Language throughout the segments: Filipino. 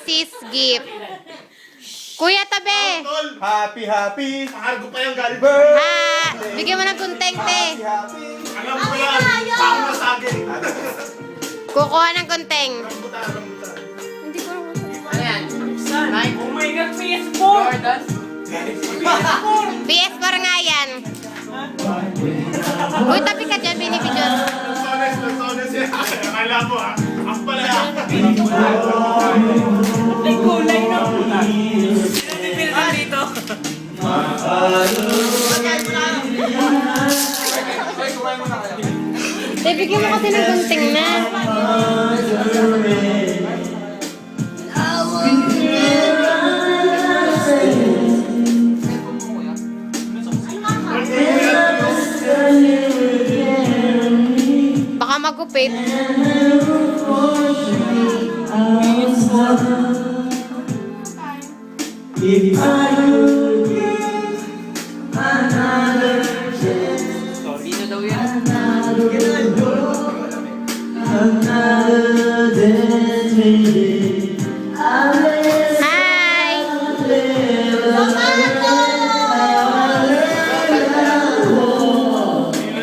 sis gift. Kuya Tabe. Happy, happy. Pahargo pa yung galit. Bigyan mo ng kunteng, te. Happy. Alam ko yan. Saan mo sa akin? Kukuha ng kunteng. Rambutan, rambutan. Hindi ko Ano yan? Oh my God, PS4! Jordan? PS4 nga yan. Uy, tabi ka dyan, binibidyon. Lusones yan. Akala mo ha. Ako pala yan. Ay, kulay na puta. Sino bibili na dito? Te, bigyan mo kasi ng kunteng na. Baka magupit. Dito daw yan. Hi!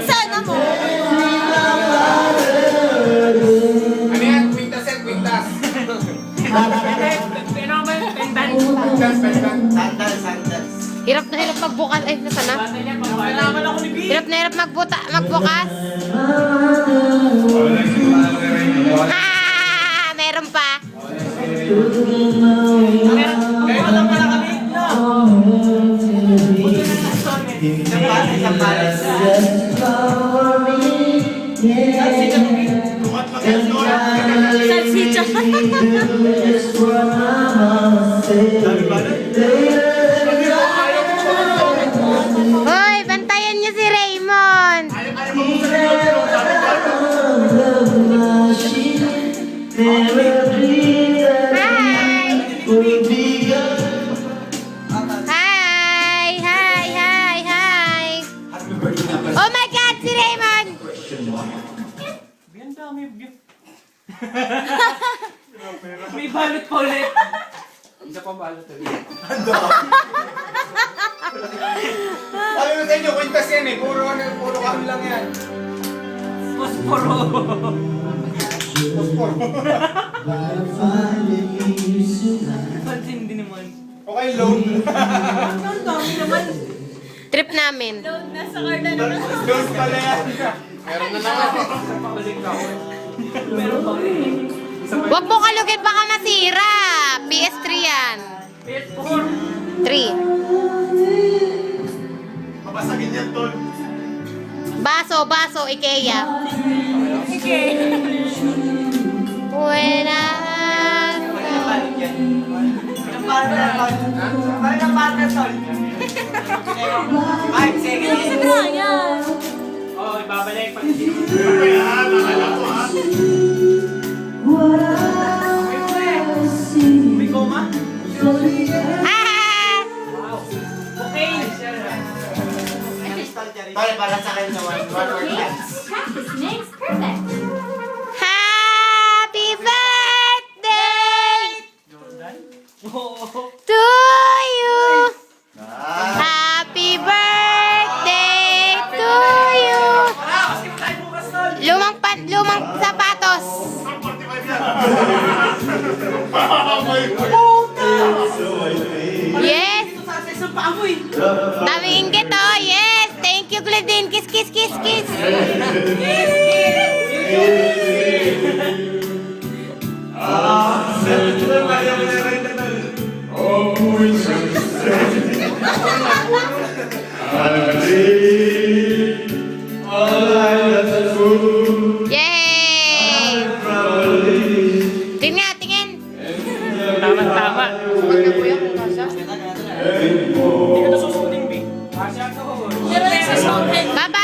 Sana mo. Ano yan? Quintas yan, quintas. Pero ba yung pendant? Quintas, quintas. Sandals. Hirap na hirap magbukas. Ay, nasa na? Bata niya, pagkalaman ako ni B. Hirap na hirap magbukas. Meron pa. Kaya alam pala kami. Bukat lang yan, Lord. Salsicha. Hoy, bantayan niyo si Raymond. Ayaw mo sa Lord. Hi! Hi! Hi! Hi! Oh my God, si Raymond! Ang dami gift. May balot pa ulit. Isa pa balot ulit. Sabi mo sa inyo, quintas yan eh. Puro kami lang yan. Posporo. Pansin din naman. Okay, loan. Ang dami naman. Trip namin. Loan pala yan. Meron na naman. Pabalik ka ako. Meron pa ulit. Huwag mo kalugin, baka masira. PS3 yan. PS4. 3. Mabasagin yan, Tol. Baso, Ikea. Sige. Buena. Oh, ibabalik pag hindi mo. Ano yan? Akala ko ha. May goma? Ah! Okay. Tol, para sa akin sa one word dance. Practice makes perfect. Happy birthday Oo. to you. Happy birthday to you. Kasi mo tayo bukas, Tol. Lumang sapatos. 45 yan. Yes. Ito sa isang paamoy. Daming inggit, oh. Yes. Thank you, Gladyn. Kiss, kiss, kiss, kiss. Yay! Tingin nga, tingin. Tama-tama. Sabat ka kuya kung nasa. Hindi ka na susunin, B. Asya ko. Bye-bye.